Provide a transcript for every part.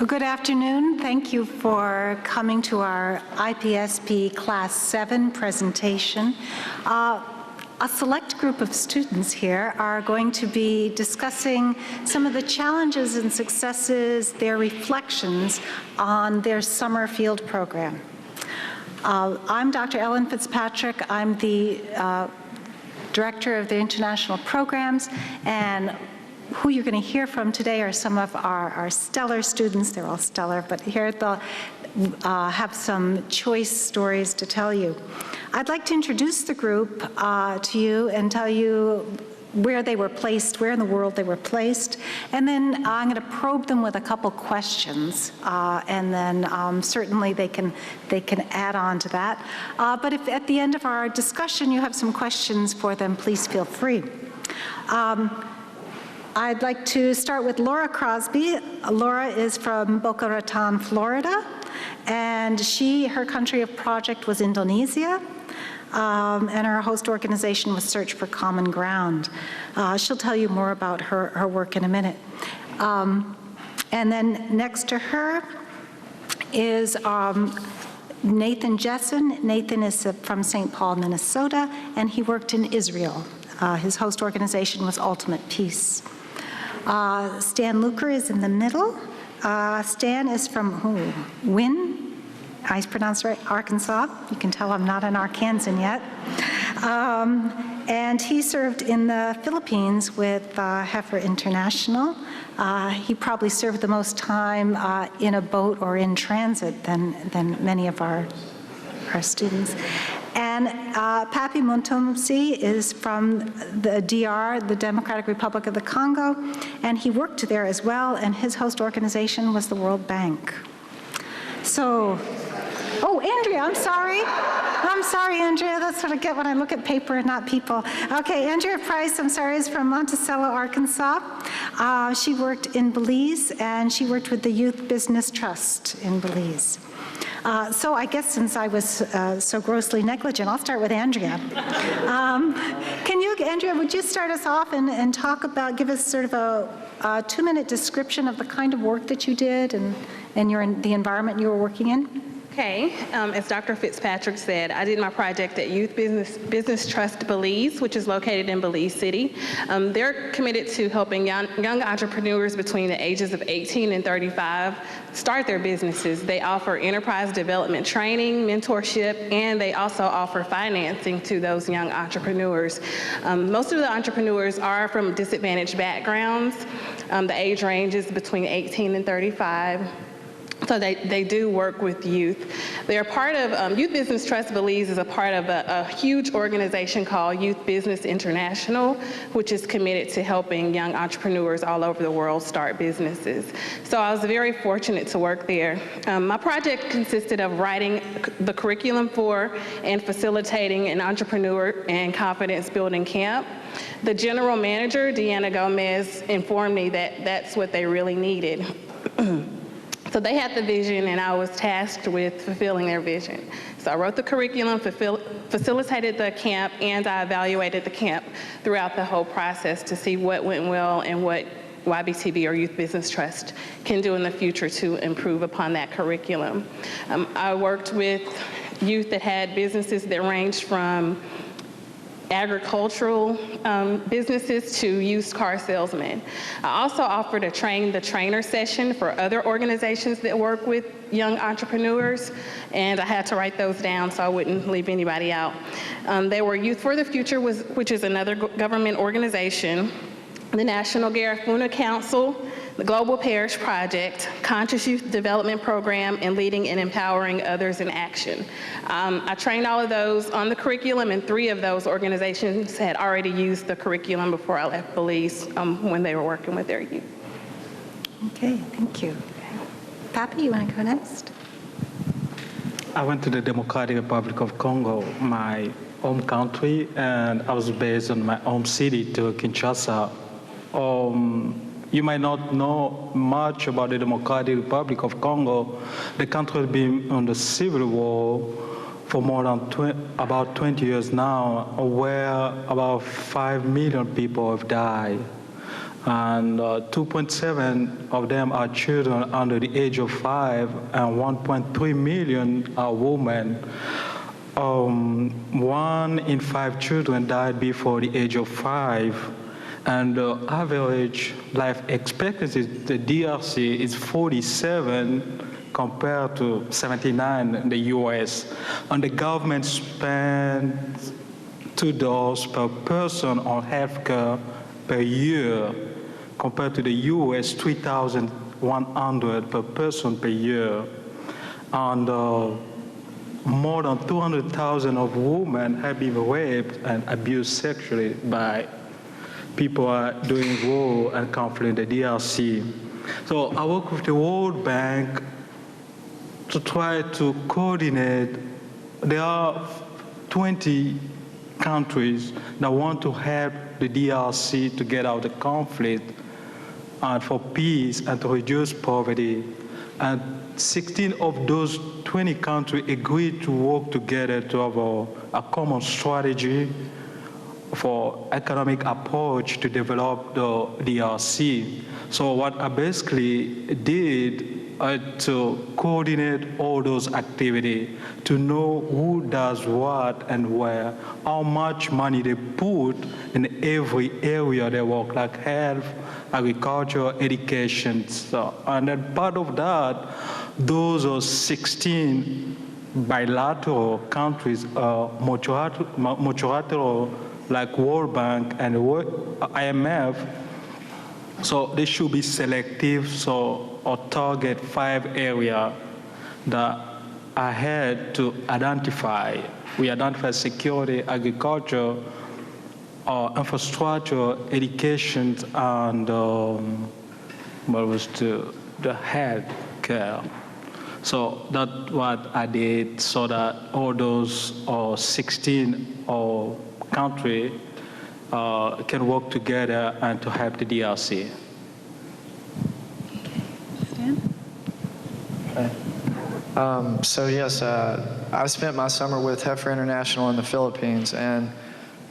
Well, good afternoon. Thank you for coming to our IPSP Class 7 presentation. A select group of students here are going to be discussing some of the challenges and successes, their reflections on their summer field program. I'm Dr. Ellen Fitzpatrick. I'm the Director of the International Programs, and who you're going to hear from today are some of our stellar students. They're all stellar, but here they'll have some choice stories to tell you. I'd like to introduce the group to you and tell you where they were placed, where in the world they were placed, and then I'm going to probe them with a couple questions, and then certainly they can add on to that. But if at the end of our discussion you have some questions for them, please feel free. I'd like to start with Laura Crosby. Laura is from Boca Raton, Florida, and her country of project was Indonesia, and her host organization was Search for Common Ground. She'll tell you more about her work in a minute. And then next to her is Nathan Jessen. Nathan is from St. Paul, Minnesota, and he worked in Israel. His host organization was Ultimate Peace. Stan Luker is in the middle. Stan is from Wynn, I pronounced right, Arkansas. You can tell I'm not an Arkansan yet. And he served in the Philippines with Heifer International. He probably served the most time in a boat or in transit than many of our students. And Papi Muntumsi is from the DR, the Democratic Republic of the Congo, and he worked there as well, and his host organization was the World Bank. So, oh, Andrea, I'm sorry. I'm sorry, Andrea. That's what I get when I look at paper and not people. Okay, Andrea Price, I'm sorry, is from Monticello, Arkansas. She worked in Belize, and she worked with the Youth Business Trust in Belize. So I guess since I was so grossly negligent, I'll start with Andrea. Andrea, would you start us off and talk about, give us sort of a 2-minute description of the kind of work that you did and the environment you were working in? Okay, as Dr. Fitzpatrick said, I did my project at Youth Business Trust Belize, which is located in Belize City. They're committed to helping young entrepreneurs between the ages of 18 and 35 start their businesses. They offer enterprise development training, mentorship, and they also offer financing to those young entrepreneurs. Most of the entrepreneurs are from disadvantaged backgrounds. The age range is between 18 and 35. So they do work with youth. They're part of, Youth Business Trust Belize is a part of a huge organization called Youth Business International, which is committed to helping young entrepreneurs all over the world start businesses. So I was very fortunate to work there. My project consisted of writing the curriculum for and facilitating an entrepreneur and confidence building camp. The general manager, Deanna Gomez, informed me that that's what they really needed. So they had the vision, and I was tasked with fulfilling their vision. So I wrote the curriculum, facilitated the camp, and I evaluated the camp throughout the whole process to see what went well and what YBTB or Youth Business Trust can do in the future to improve upon that curriculum. I worked with youth that had businesses that ranged from agricultural businesses to used car salesmen. I also offered a train the trainer session for other organizations that work with young entrepreneurs, and I had to write those down so I wouldn't leave anybody out. They were Youth for the Future, which is another government organization, the National Garifuna Council, the Global Parish Project, Conscious Youth Development Program, and Leading and Empowering Others in Action. I trained all of those on the curriculum, and 3 of those organizations had already used the curriculum before I left Belize when they were working with their youth. Okay, thank you. Papi, you want to go next? I went to the Democratic Republic of Congo, my home country, and I was based in my home city to Kinshasa. You might not know much about the Democratic Republic of Congo. The country has been on the civil war for more than about 20 years now, where about 5 million people have died. and 2.7 of them are children under the age of 5, and 1.3 million are women. 1 in 5 children died before the age of 5, and the average life expectancy in the DRC is 47 compared to 79 in the US. And the government spends $2 per person on healthcare per year, compared to the US, $3,100 per person per year. And more than 200,000 of women have been raped and abused sexually by people doing war and conflict in the DRC. So I work with the World Bank to try to coordinate. There are 20 countries that want to help the DRC to get out of the conflict and for peace and to reduce poverty. And 16 of those 20 countries agreed to work together to have a common strategy for economic approach to develop the DRC. So what I basically did to coordinate all those activities, to know who does what and where, how much money they put in every area they work, like health, agriculture, education. So, and then part of that, those are 16 bilateral countries, multilateral, like World Bank and IMF. So they should be selective, or target 5 areas that I had to identify. We identify security, agriculture, infrastructure, education, and what was the health care. So that's what I did, so that all those 16 countries can work together and to help the DRC. So yes, I spent my summer with Heifer International in the Philippines, and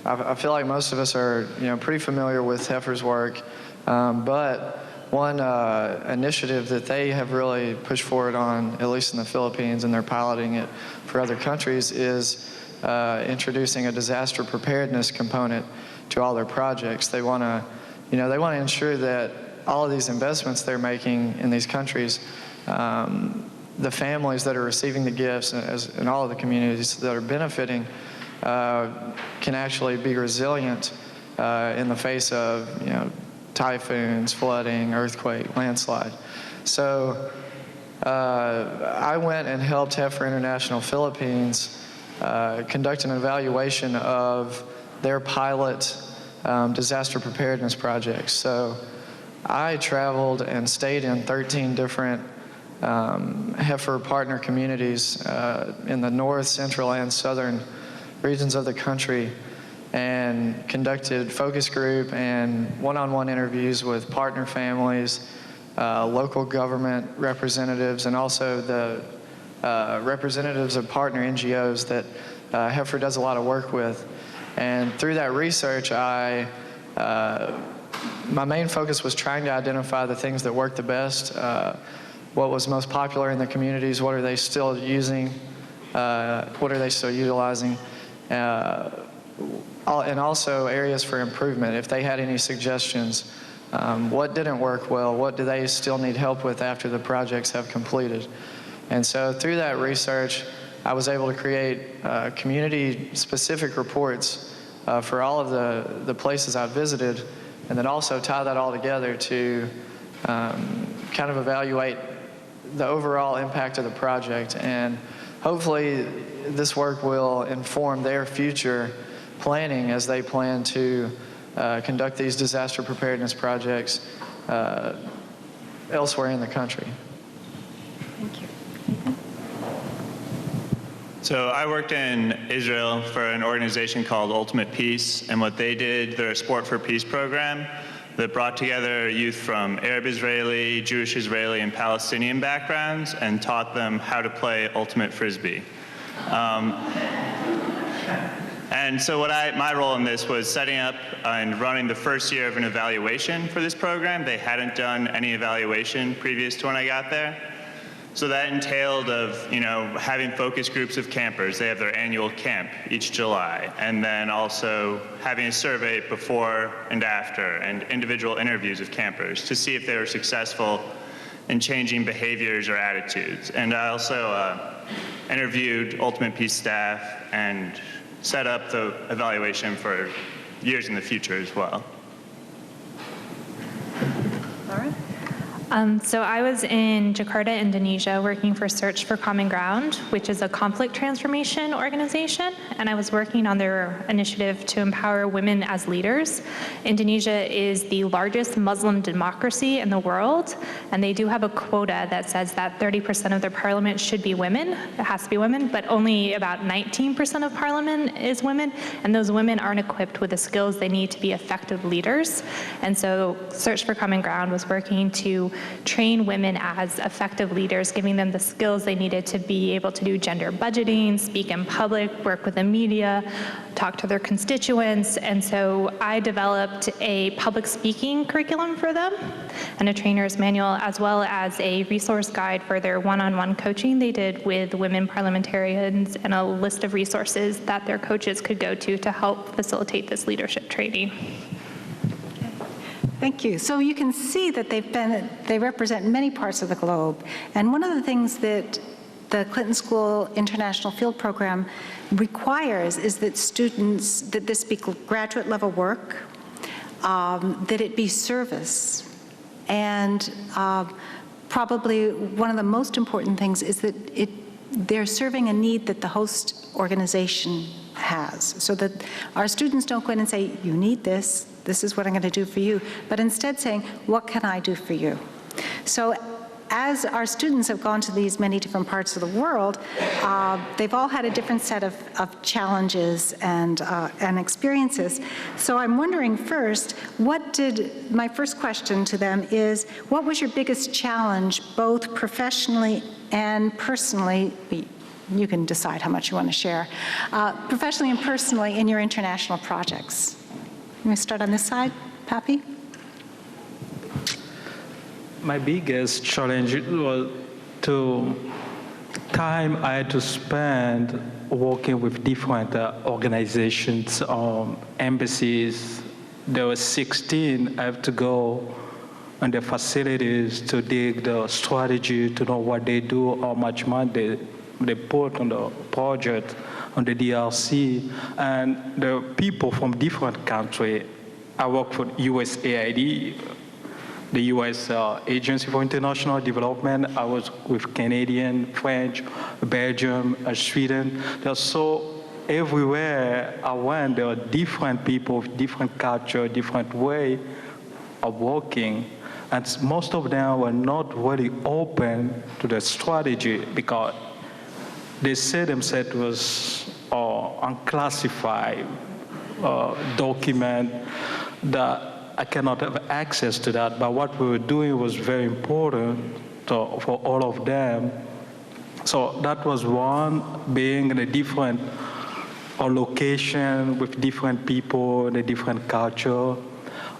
I feel like most of us are pretty familiar with Heifer's work, but one initiative that they have really pushed forward on, at least in the Philippines, and they're piloting it for other countries, is introducing a disaster preparedness component to all their projects. They want to, they want to ensure that all of these investments they're making in these countries, the families that are receiving the gifts and all of the communities that are benefiting can actually be resilient in the face of typhoons, flooding, earthquake, landslide. So I went and helped Heifer International Philippines conduct an evaluation of their pilot disaster preparedness projects. So I traveled and stayed in 13 different Heifer partner communities in the north, central, and southern regions of the country, and conducted focus group and one-on-one interviews with partner families, local government representatives, and also the representatives of partner NGOs that Heifer does a lot of work with. And through that research, my main focus was trying to identify the things that work the best, what was most popular in the communities, what are they still using, what are they still utilizing, and also areas for improvement. If they had any suggestions, what didn't work well, what do they still need help with after the projects have completed. And so through that research, I was able to create community-specific reports for all of the places I visited, and then also tie that all together to kind of evaluate the overall impact of the project. And hopefully this work will inform their future planning as they plan to conduct these disaster preparedness projects elsewhere in the country. Thank you. So I worked in Israel for an organization called Ultimate Peace, and what they did, they're a Sport for Peace program that brought together youth from Arab Israeli, Jewish Israeli, and Palestinian backgrounds and taught them how to play ultimate frisbee. And so my role in this was setting up and running the first year of an evaluation for this program. They hadn't done any evaluation previous to when I got there. So that entailed of, having focus groups of campers. They have their annual camp each July. And then also having a survey before and after and individual interviews of campers to see if they were successful in changing behaviors or attitudes. And I also interviewed Ultimate Peace staff and set up the evaluation for years in the future as well. All right. So I was in Jakarta, Indonesia, working for Search for Common Ground, which is a conflict transformation organization, and I was working on their initiative to empower women as leaders. Indonesia is the largest Muslim democracy in the world, and they do have a quota that says that 30% of their parliament should be women. It has to be women, but only about 19% of parliament is women, and those women aren't equipped with the skills they need to be effective leaders. And so Search for Common Ground was working to train women as effective leaders, giving them the skills they needed to be able to do gender budgeting, speak in public, work with the media, talk to their constituents. And so I developed a public speaking curriculum for them and a trainer's manual, as well as a resource guide for their one-on-one coaching they did with women parliamentarians, and a list of resources that their coaches could go to help facilitate this leadership training. Thank you. So you can see that they represent many parts of the globe. And one of the things that the Clinton School International Field Program requires is that that this be graduate level work, that it be service. And probably one of the most important things is that they're serving a need that the host organization has, so that our students don't go in and say, you need this is what I'm going to do for you, but instead saying, what can I do for you? So as our students have gone to these many different parts of the world, they've all had a different set of challenges and experiences. So I'm wondering first, my first question to them is, what was your biggest challenge, both professionally and personally? You can decide how much you want to share, professionally and personally in your international projects. Can we start on this side, Papi? My biggest challenge was time I had to spend working with different organizations, embassies. There were 16. I have to go on the facilities to dig the strategy, to know what they do, how much money they put on the project, on the DRC, and the people from different countries. I work for USAID, the U.S. Agency for International Development. I was with Canadian, French, Belgium, Sweden. So everywhere I went, there were different people, different culture, different way of working. And most of them were not really open to the strategy because they said themselves it was unclassified document that I cannot have access to that. But what we were doing was very important for all of them. So that was one, being in a different location with different people, in a different culture.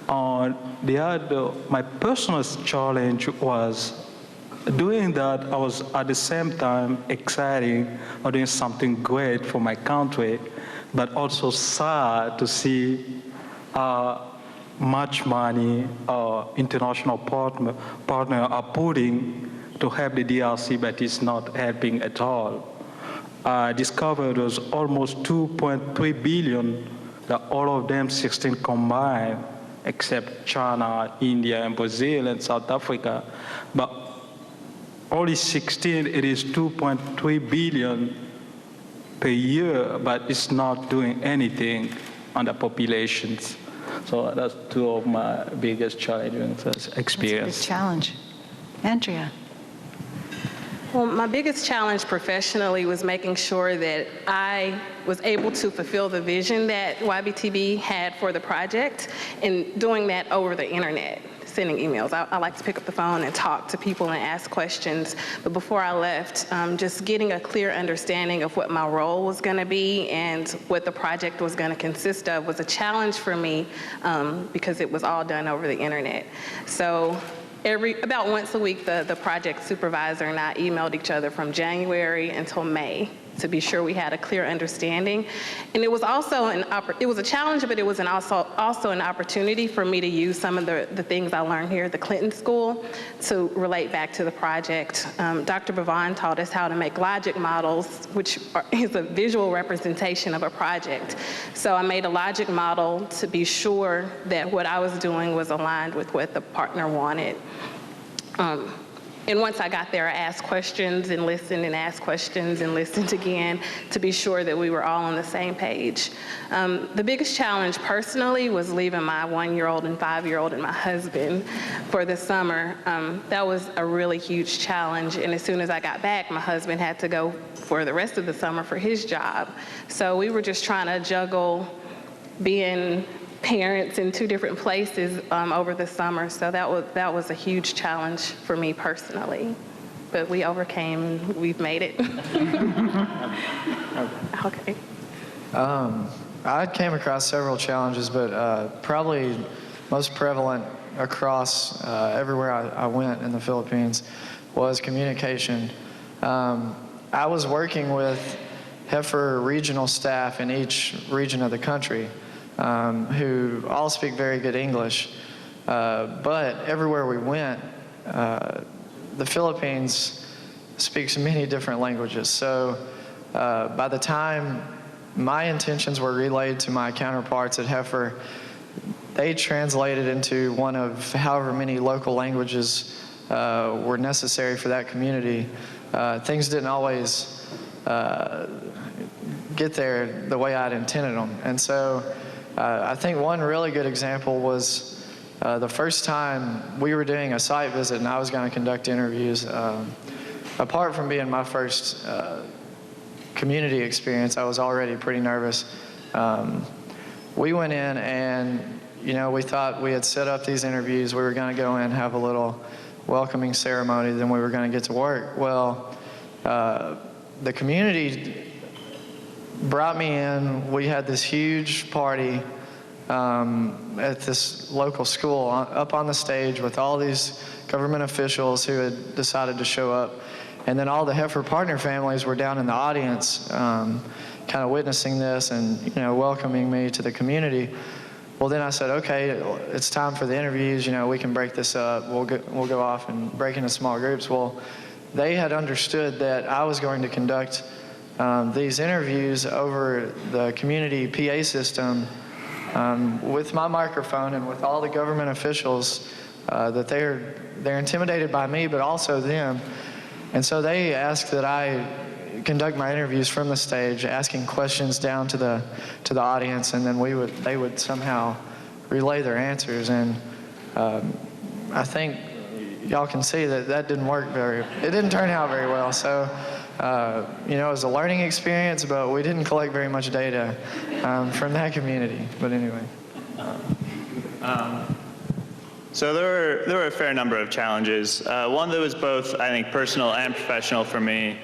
The other, my personal challenge was doing that. I was at the same time exciting or doing something great for my country, but also sad to see much money international partner are putting to help the DRC, but it's not helping at all. I discovered it was almost 2.3 billion, that all of them 16 combined, except China, India, and Brazil, and South Africa. But only 16, it is 2.3 billion per year, but it's not doing anything on the populations. So that's two of my biggest challenges experience. That's a big challenge. Andrea. Well, my biggest challenge professionally was making sure that I was able to fulfill the vision that YBTB had for the project, and doing that over the internet. sending emails. I like to pick up the phone and talk to people and ask questions. But before I left, just getting a clear understanding of what my role was going to be and what the project was going to consist of was a challenge for me because it was all done over the internet. So about once a week, the project supervisor and I emailed each other from January until May to be sure we had a clear understanding. And it was also it was a challenge, but it was also an opportunity for me to use some of the things I learned here at the Clinton School to relate back to the project. Dr. Bavon taught us how to make logic models, which is a visual representation of a project. So I made a logic model to be sure that what I was doing was aligned with what the partner wanted. And once I got there, I asked questions and listened and asked questions and listened again to be sure that we were all on the same page. The biggest challenge personally was leaving my 1-year-old and 5-year-old and my husband for the summer. That was a really huge challenge. And as soon as I got back, my husband had to go for the rest of the summer for his job. So we were just trying to juggle being parents in 2 different places over the summer. So that was a huge challenge for me personally. But we overcame, we've made it. Okay. I came across several challenges, but probably most prevalent across everywhere I went in the Philippines was communication. I was working with Heifer regional staff in each region of the country, who all speak very good English. But everywhere we went, the Philippines speaks many different languages. So by the time my intentions were relayed to my counterparts at Heifer, they translated into one of however many local languages were necessary for that community. Things didn't always get there the way I'd intended them. And so I think one really good example was the first time we were doing a site visit and I was going to conduct interviews. Apart from being my first community experience, I was already pretty nervous. We went in and, we thought we had set up these interviews. We were going to go in, have a little welcoming ceremony, then we were going to get to work. Well, the community brought me in. We had this huge party at this local school up on the stage with all these government officials who had decided to show up. And then all the Heifer partner families were down in the audience kind of witnessing this and welcoming me to the community. Well, then I said, okay, it's time for the interviews. We can break this up. We'll go off and break into small groups. Well, they had understood that I was going to conduct these interviews over the community PA system with my microphone and with all the government officials, that they're intimidated by me, but also them. And so they asked that I conduct my interviews from the stage, asking questions down to the audience, and then they would somehow relay their answers. And I think y'all can see that didn't work it didn't turn out very well. So it was a learning experience, but we didn't collect very much data from that community. But anyway. So there were a fair number of challenges. One that was both, I think, personal and professional for me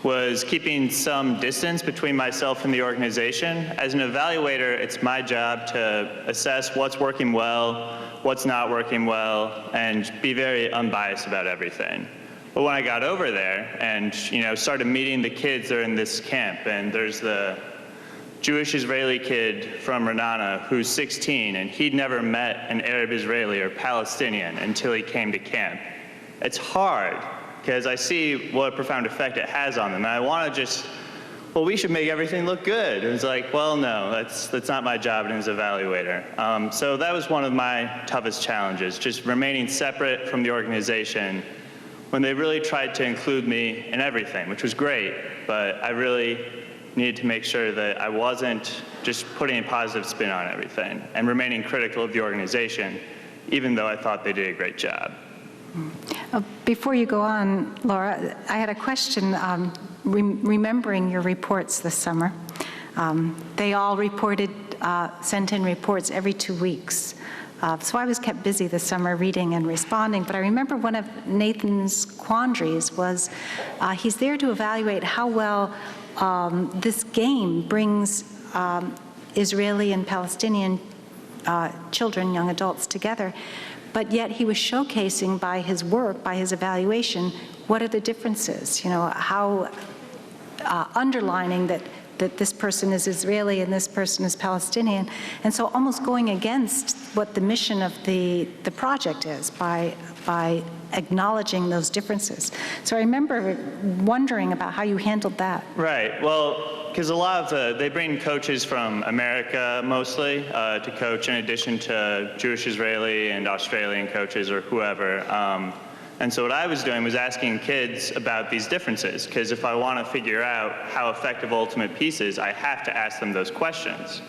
was keeping some distance between myself and the organization. As an evaluator, it's my job to assess what's working well, what's not working well, and be very unbiased about everything. But when I got over there and started meeting the kids that are in this camp, and there's the Jewish Israeli kid from Renana who's 16, and he'd never met an Arab Israeli or Palestinian until he came to camp. It's hard, because I see what a profound effect it has on them. And I want to we should make everything look good. It was like, well, no, that's not my job as an evaluator. So that was one of my toughest challenges, just remaining separate from the organization when they really tried to include me in everything, which was great, but I really needed to make sure that I wasn't just putting a positive spin on everything and remaining critical of the organization, even though I thought they did a great job. Before you go on, Laura, I had a question. Remembering your reports this summer, they all sent in reports every 2 weeks. So I was kept busy this summer reading and responding, but I remember one of Nathan's quandaries was he's there to evaluate how well this game brings Israeli and Palestinian children, young adults together, but yet he was showcasing by his work, by his evaluation, what are the differences, how underlining that this person is Israeli and this person is Palestinian, and so almost going against what the mission of the project is by acknowledging those differences. So I remember wondering about how you handled that. Right. Well, because a lot of they bring coaches from America mostly to coach in addition to Jewish Israeli and Australian coaches or whoever. And so what I was doing was asking kids about these differences, because if I want to figure out how effective Ultimate Peace is, I have to ask them those questions.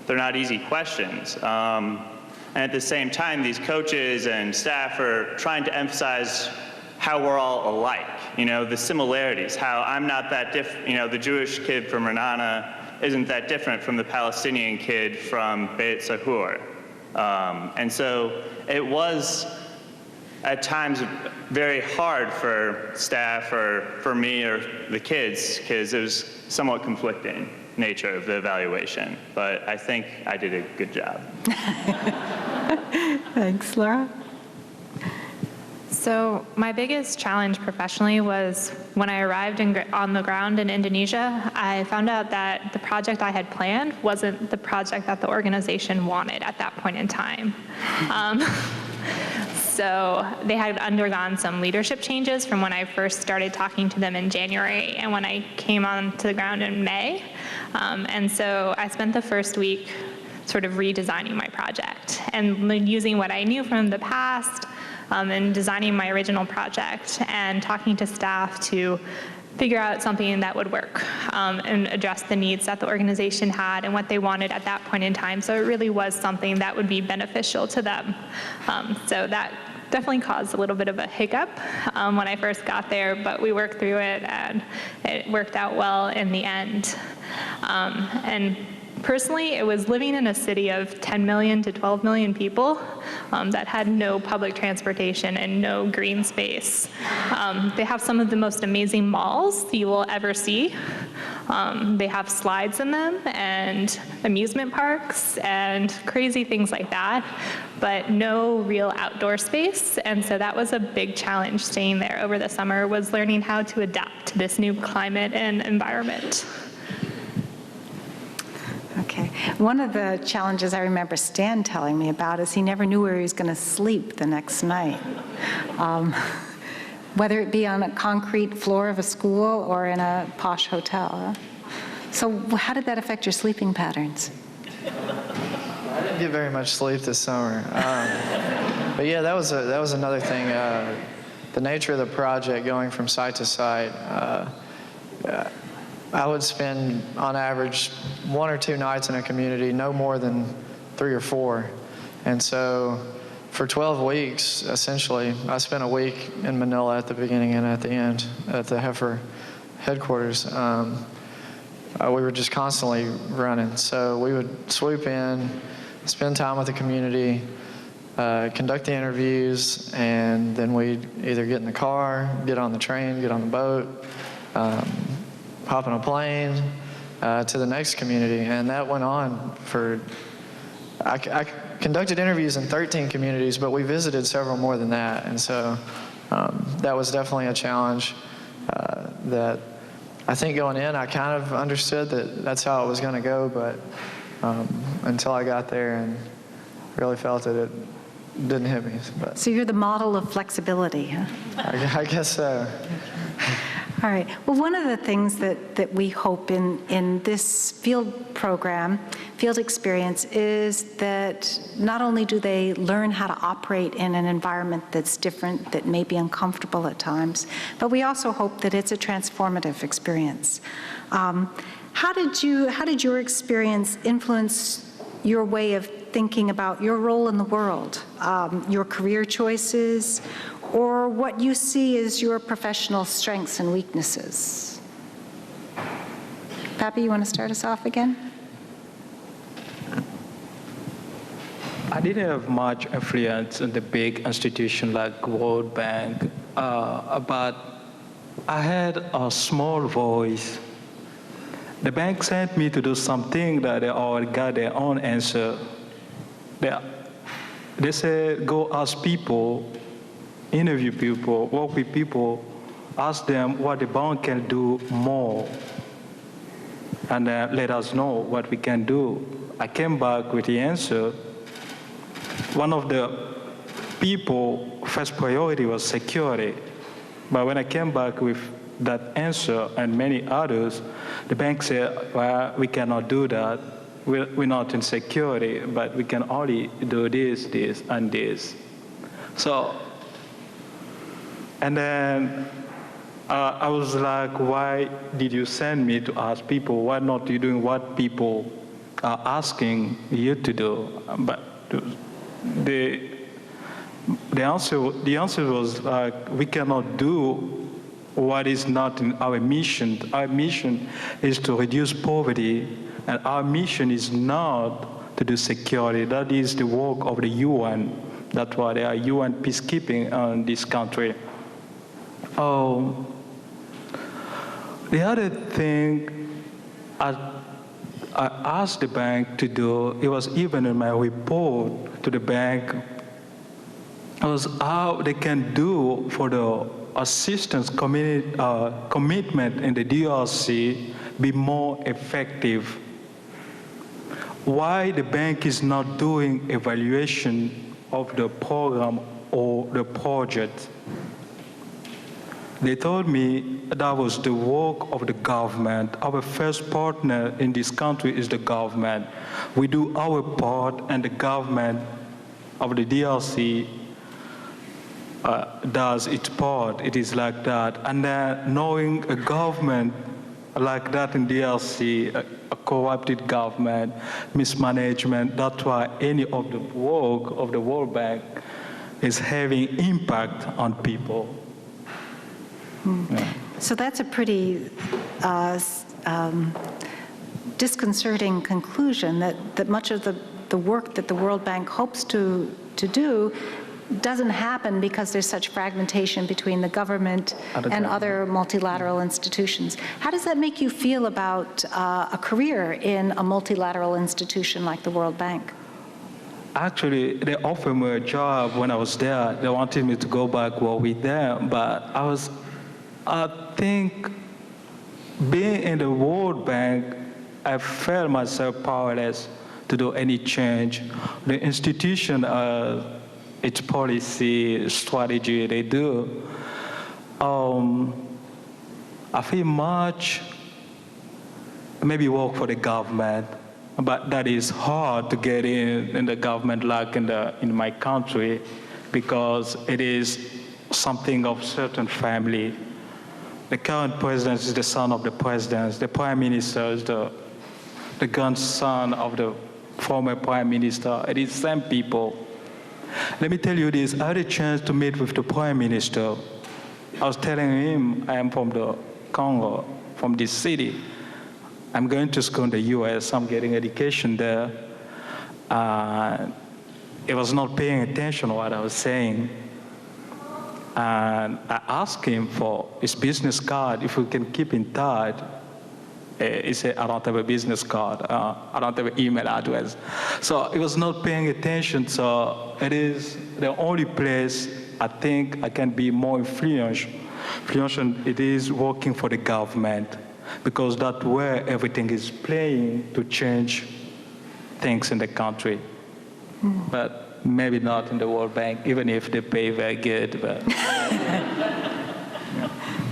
They're not easy questions. And at the same time, these coaches and staff are trying to emphasize how we're all alike, the similarities, how I'm not that different, the Jewish kid from Renana isn't that different from the Palestinian kid from Beit Sahur. And so it was at times very hard for staff or for me or the kids, because it was somewhat conflicting nature of the evaluation, but I think I did a good job. Thanks, Laura. So my biggest challenge professionally was when I arrived on the ground in Indonesia, I found out that the project I had planned wasn't the project that the organization wanted at that point in time. So they had undergone some leadership changes from when I first started talking to them in January and when I came onto the ground in May. And so I spent the first week sort of redesigning my project and using what I knew from the past and designing my original project and talking to staff to figure out something that would work and address the needs that the organization had and what they wanted at that point in time. So it really was something that would be beneficial to them. So that definitely caused a little bit of a hiccup when I first got there, but we worked through it and it worked out well in the end. And personally, it was living in a city of 10 million to 12 million people that had no public transportation and no green space. They have some of the most amazing malls you will ever see. They have slides in them and amusement parks and crazy things like that, but no real outdoor space. And so that was a big challenge staying there over the summer, was learning how to adapt to this new climate and environment. Okay. One of the challenges I remember Stan telling me about is he never knew where he was going to sleep the next night, whether it be on a concrete floor of a school or in a posh hotel. So how did that affect your sleeping patterns? I didn't get very much sleep this summer. But yeah, that was another thing. The nature of the project, going from site to site, I would spend, on average, 1 or 2 nights in a community, no more than 3 or 4. And so for 12 weeks, essentially, I spent a week in Manila at the beginning and at the end at the Heifer headquarters. We were just constantly running. So we would swoop in, spend time with the community, conduct the interviews, and then we'd either get in the car, get on the train, get on the boat, hop on a plane to the next community. And that went on for, I conducted interviews in 13 communities, but we visited several more than that. And so that was definitely a challenge that I think going in, I kind of understood that that's how it was going to go, but until I got there and really felt it, it didn't hit me. But So you're the model of flexibility, huh? I guess so. All right. Well, one of the things that we hope in this field program, field experience, is that not only do they learn how to operate in an environment that's different, that may be uncomfortable at times, but we also hope that it's a transformative experience. How did your experience influence your way of thinking about your role in the world, your career choices, or what you see as your professional strengths and weaknesses? Pappy, you want to start us off again? I didn't have much influence in the big institution like World Bank, but I had a small voice. The bank sent me to do something that they already got their own answer. They said, go ask people, interview people, work with people, ask them what the bank can do more, and let us know what we can do. I came back with the answer. One of the people, first priority was security. But when I came back with that answer and many others, the bank said, well, we cannot do that. We're not in security, but we can only do this, this, and this. So, and then I was like, why did you send me to ask people? Why not you doing what people are asking you to do? But the answer was like, we cannot do what is not in our mission. Our mission is to reduce poverty, and our mission is not to do security. That is the work of the UN. That's why there are UN peacekeeping in this country. The other thing I asked the bank to do, it was even in my report to the bank, was how they can do for the assistance commitment in the DRC be more effective. Why the bank is not doing evaluation of the program or the project. They told me that was the work of the government. Our first partner in this country is the government. We do our part, and the government of the DRC does its part. It is like that. And then knowing a government like that in DRC, a corrupted government, mismanagement, that's why any of the work of the World Bank is having impact on people. Yeah. So that's a pretty disconcerting conclusion that much of the work that the World Bank hopes to do doesn't happen because there's such fragmentation between the government and other multilateral institutions. How does that make you feel about a career in a multilateral institution like the World Bank? Actually, they offered me a job when I was there. They wanted me to go back work with them, but I think being in the World Bank, I felt myself powerless to do any change. The institution, its policy, strategy, they do. I feel much maybe work for the government, but that is hard to get in the government like in my country, because it is something of certain family. The current president is the son of the president. The prime minister is the grandson of the former prime minister. It is the same people. Let me tell you this, I had a chance to meet with the prime minister. I was telling him I am from the Congo, from this city. I'm going to school in the US, I'm getting education there. He was not paying attention to what I was saying. And I asked him for his business card, if we can keep in touch. He said, I don't have a business card. I don't have an email address. So he was not paying attention. So it is the only place I think I can be more influential. It is working for the government, because that's where everything is playing to change things in the country. But maybe not in the World Bank, even if they pay very good. But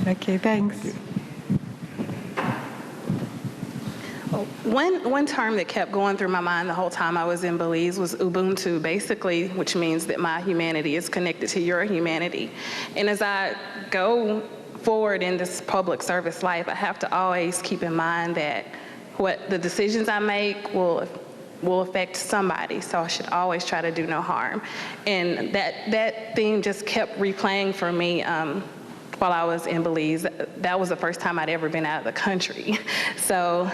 Okay, thanks. Thank you. One term that kept going through my mind the whole time I was in Belize was Ubuntu, basically, which means that my humanity is connected to your humanity. And as I go forward in this public service life, I have to always keep in mind that what the decisions I make will affect somebody, so I should always try to do no harm. And that theme just kept replaying for me while I was in Belize. That was the first time I'd ever been out of the country. So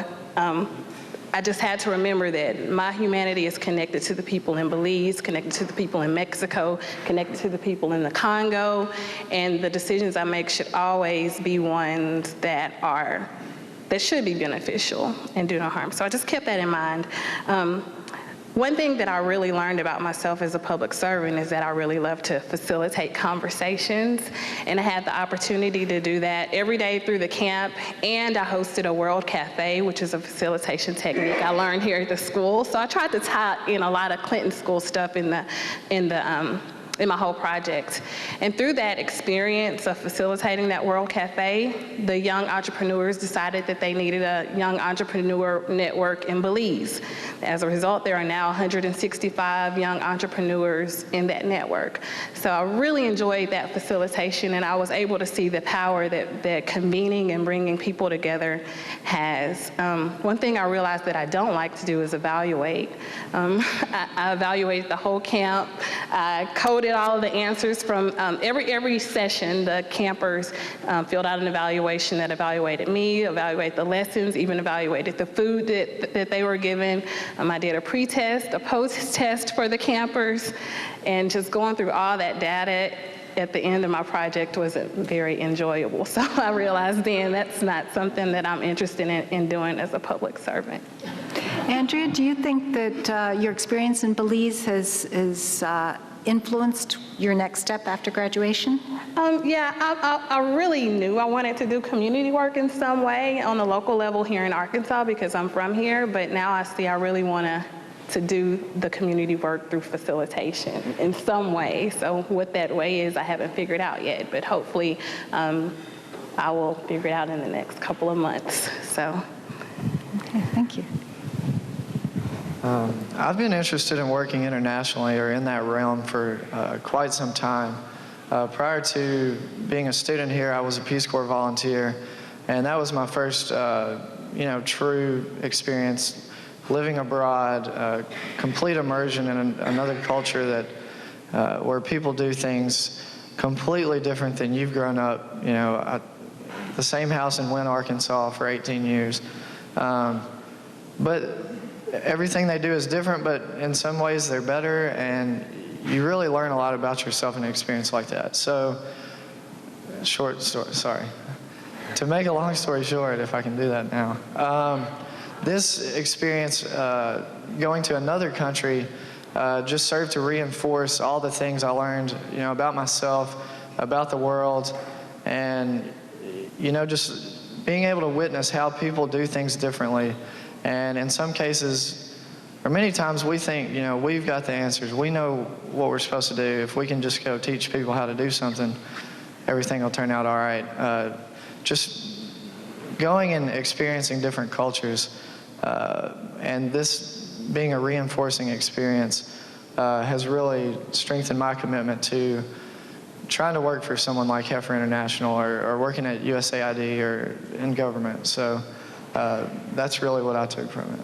I just had to remember that my humanity is connected to the people in Belize, connected to the people in Mexico, connected to the people in the Congo, and the decisions I make should always be ones that should be beneficial and do no harm. So I just kept that in mind. One thing that I really learned about myself as a public servant is that I really love to facilitate conversations, and I had the opportunity to do that every day through the camp, and I hosted a World Cafe, which is a facilitation technique I learned here at the school. So I tried to tie in a lot of Clinton School stuff in my whole project. And through that experience of facilitating that World Cafe, the young entrepreneurs decided that they needed a young entrepreneur network in Belize. As a result, there are now 165 young entrepreneurs in that network. So I really enjoyed that facilitation, and I was able to see the power that convening and bringing people together has. One thing I realized that I don't like to do is evaluate. I evaluated the whole camp. I coded all of the answers from every session. The campers filled out an evaluation that evaluated me, evaluated the lessons, even evaluated the food that they were given. I did a pre-test, a post-test for the campers, and just going through all that data at the end of my project wasn't very enjoyable. So I realized then that's not something that I'm interested in doing as a public servant. Andrea, do you think that your experience in Belize has influenced your next step after graduation? Yeah, I really knew I wanted to do community work in some way on the local level here in Arkansas because I'm from here, but now I see I really want to do the community work through facilitation in some way. So what that way is, I haven't figured out yet, but hopefully I will figure it out in the next couple of months. So. Okay, thank you. I've been interested in working internationally or in that realm for quite some time. Prior to being a student here, I was a Peace Corps volunteer, and that was my first, true experience living abroad, complete immersion in another culture that where people do things completely different than you've grown up. The same house in Wynne, Arkansas, for 18 years, but everything they do is different, but in some ways they're better, and you really learn a lot about yourself in an experience like that. So, to make a long story short, if I can do that now, this experience going to another country just served to reinforce all the things I learned, about myself, about the world, and, just being able to witness how people do things differently. And in some cases, or many times, we think, we've got the answers. We know what we're supposed to do. If we can just go teach people how to do something, everything will turn out all right. Just going and experiencing different cultures, and this being a reinforcing experience has really strengthened my commitment to trying to work for someone like Heifer International or working at USAID or in government. So. That's really what I took from it.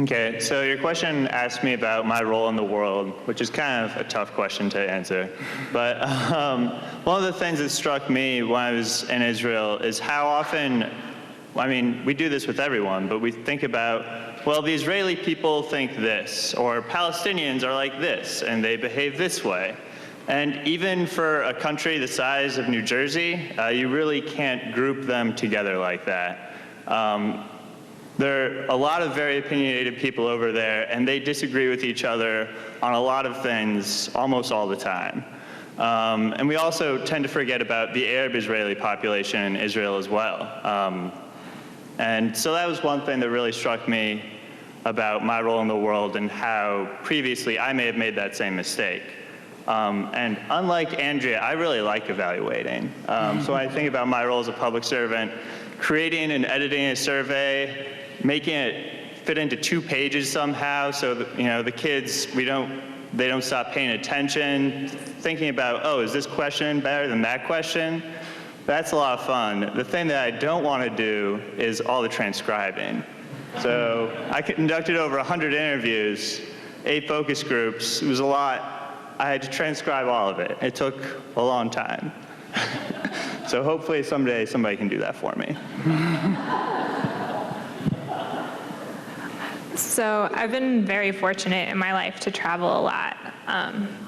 Okay, so your question asked me about my role in the world, which is kind of a tough question to answer. But one of the things that struck me when I was in Israel is how often, we do this with everyone, but we think about, well, the Israeli people think this, or Palestinians are like this, and they behave this way. And even for a country the size of New Jersey, you really can't group them together like that. There are a lot of very opinionated people over there, and they disagree with each other on a lot of things almost all the time. And we also tend to forget about the Arab-Israeli population in Israel as well. And so that was one thing that really struck me about my role in the world and how previously I may have made that same mistake. And unlike Andrea, I really like evaluating. So when I think about my role as a public servant, creating and editing a survey, making it fit into 2 pages somehow so that, the kids, they don't stop paying attention, thinking about, oh, is this question better than that question? That's a lot of fun. The thing that I don't want to do is all the transcribing. So I conducted over 100 interviews, 8 focus groups. It was a lot. I had to transcribe all of it. It took a long time. So hopefully someday somebody can do that for me. So I've been very fortunate in my life to travel a lot,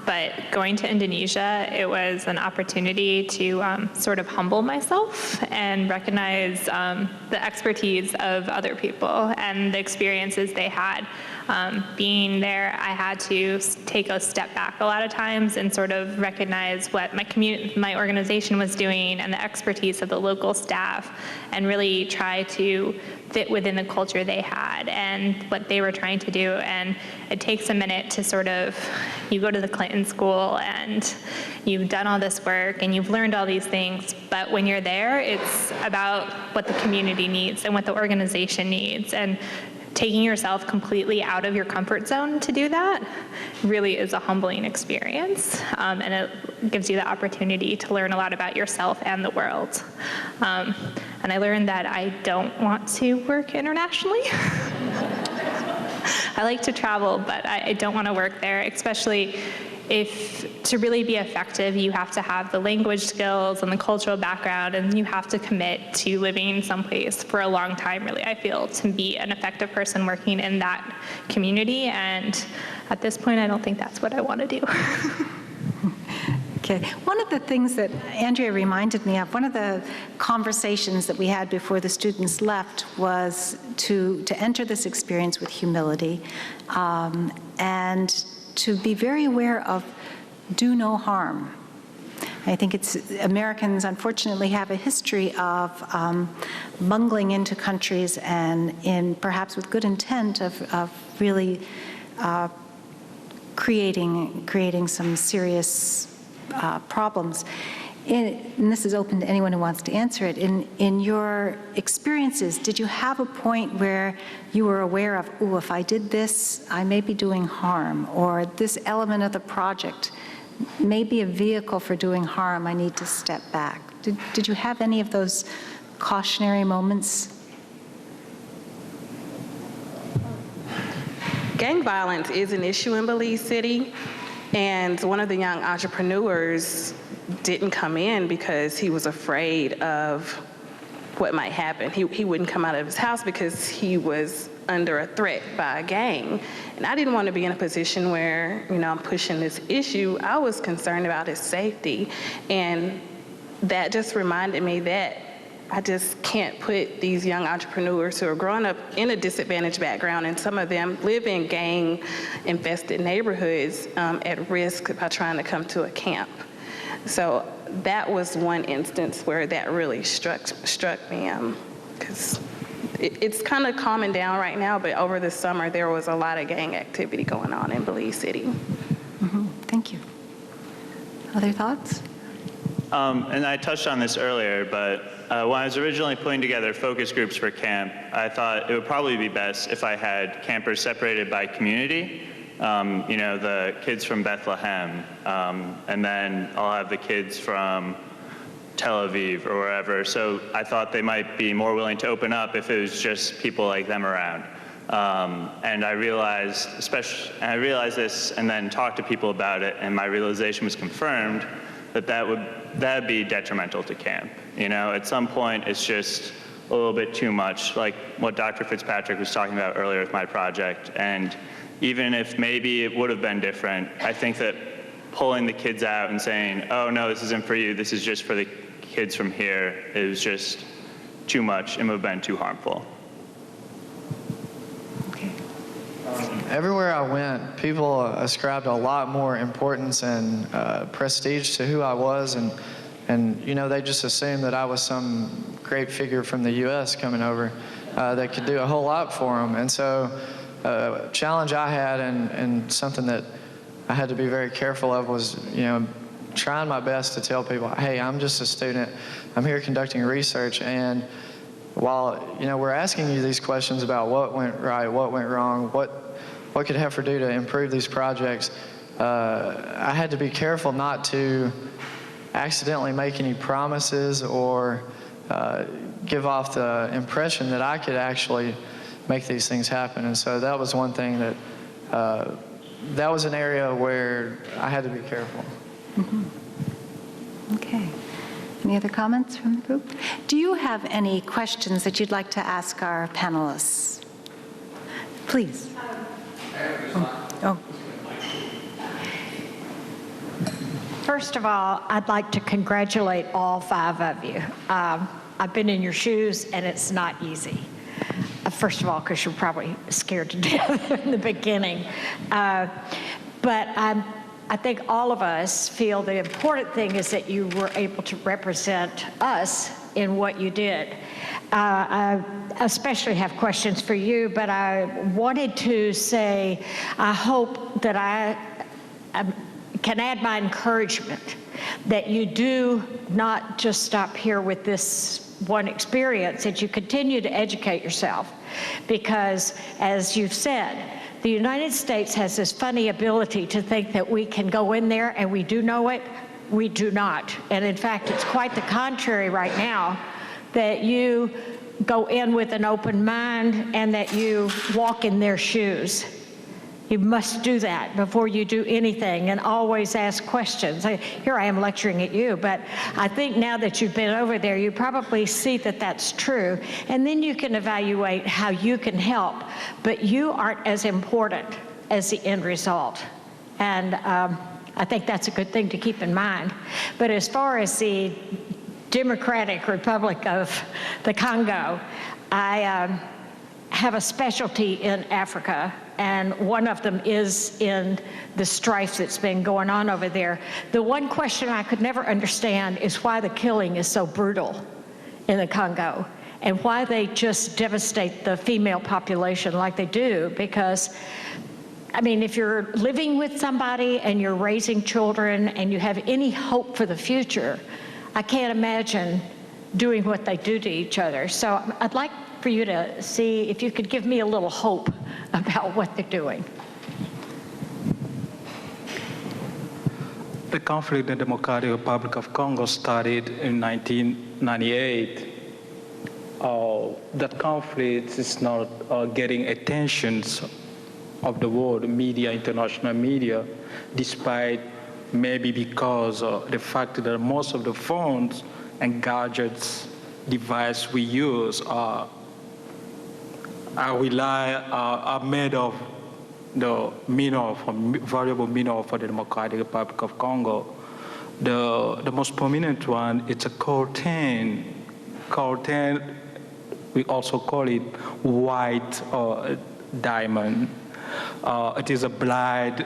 but going to Indonesia, it was an opportunity to sort of humble myself and recognize the expertise of other people and the experiences they had. Being there, I had to take a step back a lot of times and sort of recognize what my organization was doing and the expertise of the local staff, and really try to fit within the culture they had and what they were trying to do. And it takes a minute to sort of, you go to the Clinton School and you've done all this work and you've learned all these things, but when you're there, it's about what the community needs and what the organization needs. And taking yourself completely out of your comfort zone to do that really is a humbling experience, and it gives you the opportunity to learn a lot about yourself and the world. And I learned that I don't want to work internationally. I like to travel, but I don't want to work there, especially if to really be effective, you have to have the language skills and the cultural background, and you have to commit to living someplace for a long time, really, I feel, to be an effective person working in that community. And at this point, I don't think that's what I want to do. Okay. One of the things that Andrea reminded me of, one of the conversations that we had before the students left was to enter this experience with humility, and to be very aware of do no harm. I think Americans unfortunately have a history of bungling into countries and perhaps with good intent of really creating some serious problems. And this is open to anyone who wants to answer it. In your experiences, did you have a point where you were aware of, oh, if I did this, I may be doing harm, or this element of the project may be a vehicle for doing harm, I need to step back? Did you have any of those cautionary moments? Gang violence is an issue in Belize City, and one of the young entrepreneurs didn't come in because he was afraid of what might happen. He wouldn't come out of his house because he was under a threat by a gang. And I didn't want to be in a position where, I'm pushing this issue. I was concerned about his safety. And that just reminded me that I just can't put these young entrepreneurs who are growing up in a disadvantaged background, and some of them live in gang-infested neighborhoods, at risk by trying to come to a camp. So that was one instance where that really struck me, because it's kind of calming down right now, but over the summer there was a lot of gang activity going on in Belize City. Mm-hmm. Thank you. Other thoughts? And I touched on this earlier, but when I was originally putting together focus groups for camp, I thought it would probably be best if I had campers separated by community. The kids from Bethlehem, and then I'll have the kids from Tel Aviv or wherever. So I thought they might be more willing to open up if it was just people like them around. And I realized this and then talked to people about it, and my realization was confirmed that'd be detrimental to camp. At some point it's just a little bit too much, like what Dr. Fitzpatrick was talking about earlier with my project. And even if maybe it would have been different, I think that pulling the kids out and saying, oh no, this isn't for you, this is just for the kids from here, it was just too much and would have been too harmful. Okay. Everywhere I went, people ascribed a lot more importance and prestige to who I was, and they just assumed that I was some great figure from the U.S. coming over that could do a whole lot for them. And so a challenge I had, and something that I had to be very careful of, was trying my best to tell people, hey, I'm just a student, I'm here conducting research, and while we're asking you these questions about what went right, what went wrong, what could Heifer do to improve these projects, I had to be careful not to accidentally make any promises or give off the impression that I could actually make these things happen. And so that was one thing that was an area where I had to be careful. Mm-hmm. Okay. Any other comments from the group? Do you have any questions that you'd like to ask our panelists? Please. Oh. First of all, I'd like to congratulate all 5 of you. I've been in your shoes, and it's not easy. First of all, because you're probably scared to death in the beginning. But I think all of us feel the important thing is that you were able to represent us in what you did. I especially have questions for you, but I wanted to say I hope that I can add my encouragement that you do not just stop here with this one experience, that you continue to educate yourself. Because, as you've said, the United States has this funny ability to think that we can go in there and we do know it. We do not. And in fact, it's quite the contrary right now, that you go in with an open mind and that you walk in their shoes. You must do that before you do anything, and always ask questions. Here I am lecturing at you, but I think now that you've been over there, you probably see that that's true, and then you can evaluate how you can help, but you aren't as important as the end result. And I think that's a good thing to keep in mind. But as far as the Democratic Republic of the Congo, I have a specialty in Africa, and one of them is in the strife that's been going on over there. The one question I could never understand is why the killing is so brutal in the Congo, and why they just devastate the female population like they do. Because, I mean, if you're living with somebody and you're raising children and you have any hope for the future, I can't imagine doing what they do to each other. So I'd like for you to see if you could give me a little hope about what they're doing. The conflict in the Democratic Republic of Congo started in 1998. That conflict is not getting attention of the world media, international media, despite maybe because of the fact that most of the phones and gadgets, devices we use are made of the mineral, valuable mineral for the Democratic Republic of Congo. The most prominent one, it's a coltan. Coltan, we also call it white diamond. It is a black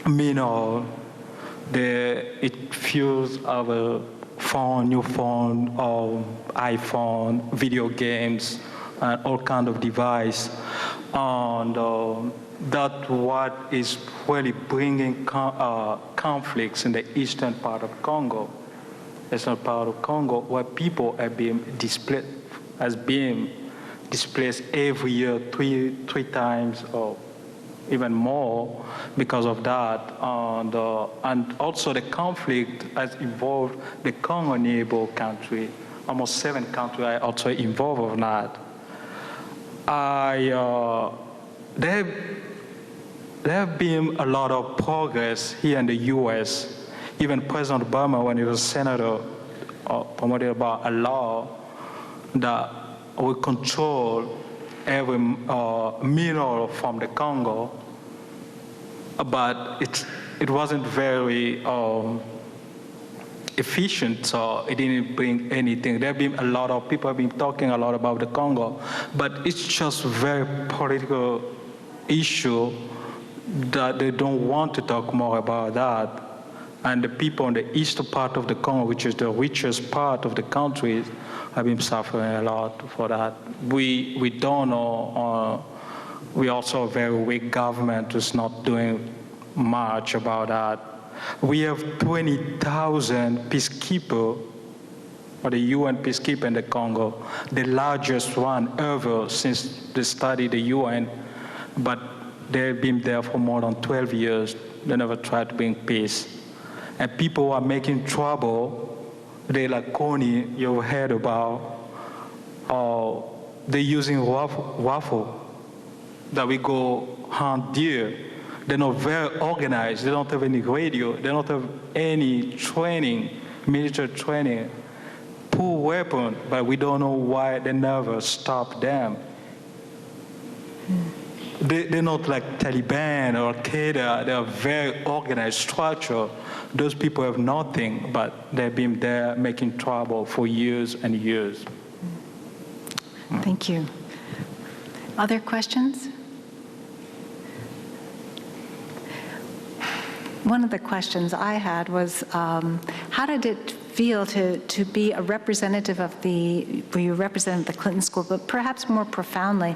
mineral. It fuels our phone, new phone, iPhone, video games, and all kind of device. And that's what is really bringing conflicts in the eastern part of Congo. Eastern part of Congo, where people are being displaced, every year three times or even more because of that. And also the conflict has involved the Congo neighbor country. Almost 7 countries are also involved in that. There have been a lot of progress here in the U.S. Even President Obama, when he was senator, promoted about a law that will control every mineral from the Congo, but it wasn't very efficient, so it didn't bring anything. There have been a lot of people have been talking a lot about the Congo, but it's just a very political issue that they don't want to talk more about that. And the people in the eastern part of the Congo, which is the richest part of the country, have been suffering a lot for that. We don't know. We also a very weak government who's not doing much about that. We have 20,000 peacekeepers, or the UN peacekeeper in the Congo, the largest one ever since they started the UN, but they've been there for more than 12 years. They never tried to bring peace. And people are making trouble. They like Coney, you've heard about. They're using rifle that we go hunt deer. They're not very organized. They don't have any radio. They don't have any training, military training. Poor weapon, but we don't know why they never stop them. They're not like Taliban or Al-Qaeda. They're a very organized structure. Those people have nothing, but they've been there making trouble for years and years. Thank you. Other questions? One of the questions I had was, how did it feel to be a representative of well, you represented the Clinton School, but perhaps more profoundly,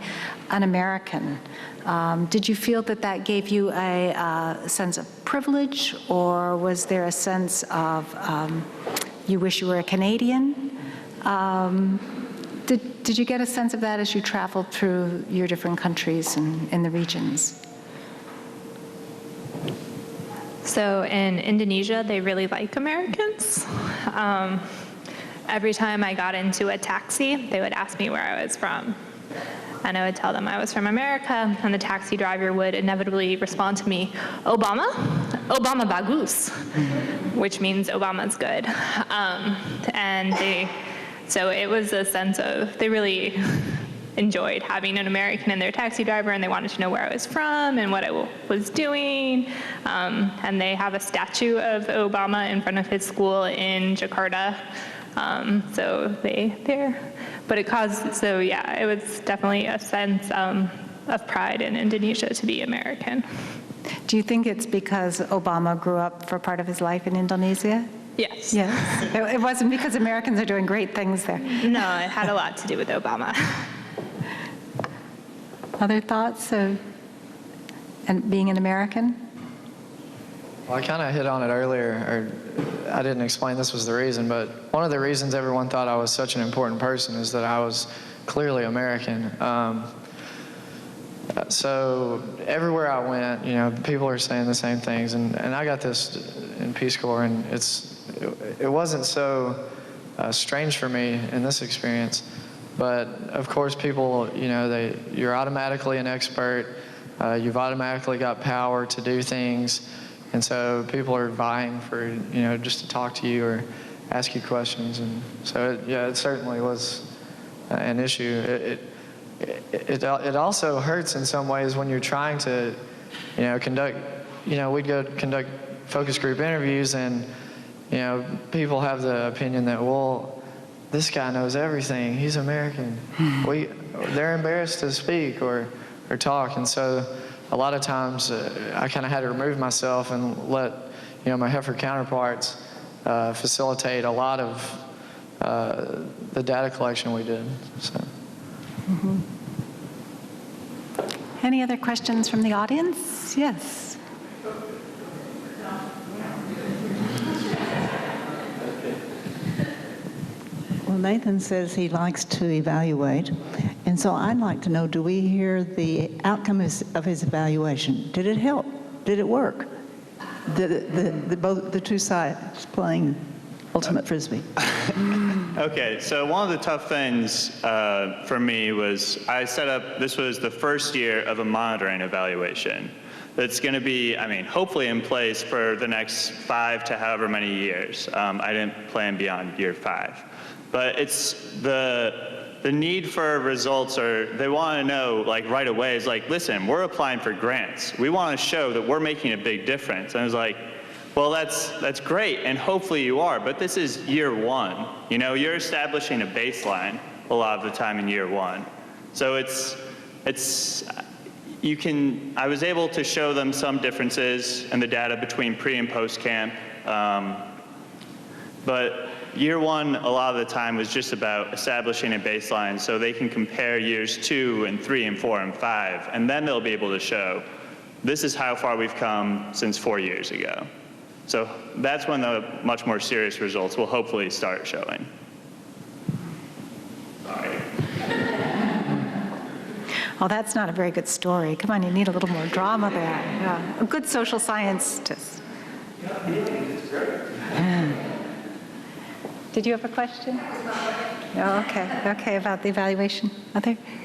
an American? Did you feel that gave you a sense of privilege, or was there a sense of you wish you were a Canadian? Did you get a sense of that as you traveled through your different countries and in the regions? So in Indonesia, they really like Americans. Every time I got into a taxi, they would ask me where I was from. And I would tell them I was from America, and the taxi driver would inevitably respond to me, Obama? Obama bagus, which means Obama's good. So it was a sense of, they really enjoyed having an American in their taxi driver, and they wanted to know where I was from and what I was doing. And they have a statue of Obama in front of his school in Jakarta. It was definitely a sense of pride in Indonesia to be American. Do you think it's because Obama grew up for part of his life in Indonesia? Yes. Yes. It wasn't because Americans are doing great things there. No, it had a lot to do with Obama. Other thoughts of and being an American? Well, I kind of hit on it earlier, or I didn't explain this was the reason, but one of the reasons everyone thought I was such an important person is that I was clearly American. So everywhere I went, people are saying the same things, and I got this in Peace Corps, and it wasn't so strange for me in this experience. But of course, people, you're automatically an expert. You've automatically got power to do things, and so people are vying for, just to talk to you or ask you questions. And so, it certainly was an issue. It also hurts in some ways when you're trying to, conduct. We'd go conduct focus group interviews, and people have the opinion that, well, this guy knows everything. He's American. They're embarrassed to speak or talk, and so a lot of times I kind of had to remove myself and let my heifer counterparts facilitate a lot of the data collection we did. So. Mm-hmm. Any other questions from the audience? Yes. Well, Nathan says he likes to evaluate, and so I'd like to know, do we hear the outcome of his evaluation? Did it help? Did it work? The two sides playing ultimate frisbee. Okay, so one of the tough things for me was I set up, this was the first year of a monitoring evaluation that's going to be, hopefully in place for the next 5 to however many years. I didn't plan beyond year 5. But it's the need for results, or they want to know right away is listen, we're applying for grants. We want to show that we're making a big difference. And I was like, well, that's great, and hopefully you are, but this is year 1. You're establishing a baseline a lot of the time in year 1. So I was able to show them some differences in the data between pre and post camp, but year 1, a lot of the time, was just about establishing a baseline so they can compare years 2 and 3 and 4 and 5, and then they'll be able to show this is how far we've come since 4 years ago. So that's when the much more serious results will hopefully start showing. Sorry. Oh, that's not a very good story. Come on, you need a little more drama there. Yeah. A good social scientist. Did you have a question? Oh, okay, about the evaluation.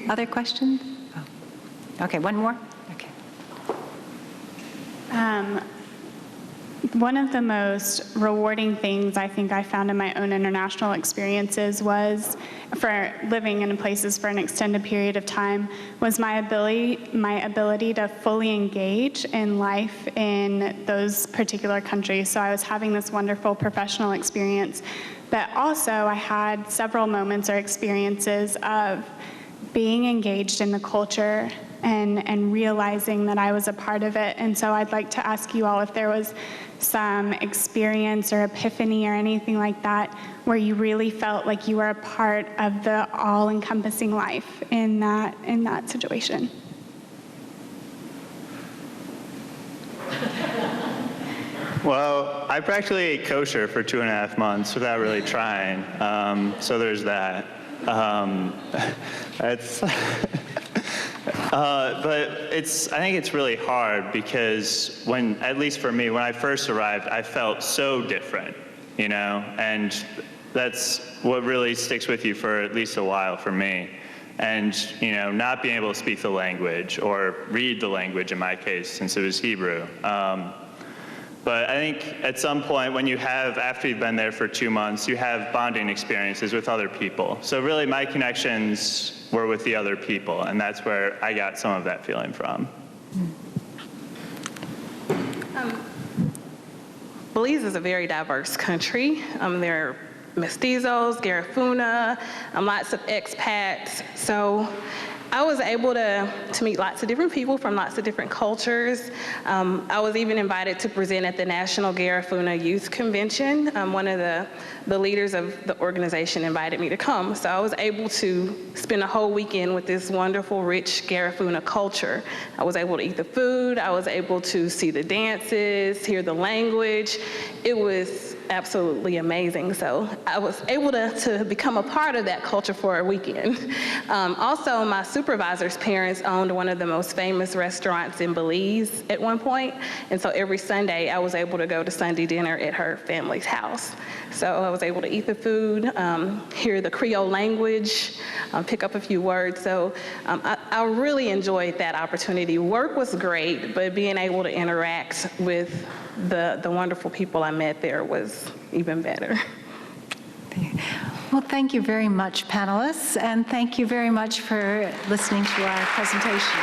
Other questions? Oh. Okay, one more? Okay. One of the most rewarding things I think I found in my own international experiences was, for living in places for an extended period of time, was my ability to fully engage in life in those particular countries. So I was having this wonderful professional experience, but also I had several moments or experiences of being engaged in the culture and realizing that I was a part of it. And so I'd like to ask you all if there was some experience or epiphany or anything like that where you really felt like you were a part of the all-encompassing life in that situation. Well, I practically ate kosher for 2.5 months without really trying. So there's that. But I think it's really hard because at least for me, when I first arrived, I felt so different, and that's what really sticks with you for at least a while for me. And, not being able to speak the language or read the language in my case, since it was Hebrew. But I think at some point after you've been there for 2 months, you have bonding experiences with other people. So really my connections were with the other people, and that's where I got some of that feeling from. Belize is a very diverse country. There are mestizos, Garifuna, lots of expats. So I was able to meet lots of different people from lots of different cultures. I was even invited to present at the National Garifuna Youth Convention. One of the leaders of the organization invited me to come. So I was able to spend a whole weekend with this wonderful, rich Garifuna culture. I was able to eat the food. I was able to see the dances, hear the language. It was absolutely amazing. So I was able to become a part of that culture for a weekend. Also, my supervisor's parents owned one of the most famous restaurants in Belize at one point. And so every Sunday, I was able to go to Sunday dinner at her family's house. So I was able to eat the food, hear the Creole language, pick up a few words. So I really enjoyed that opportunity. Work was great, but being able to interact with the wonderful people I met there was even better. Well, thank you very much, panelists, and thank you very much for listening to our presentation.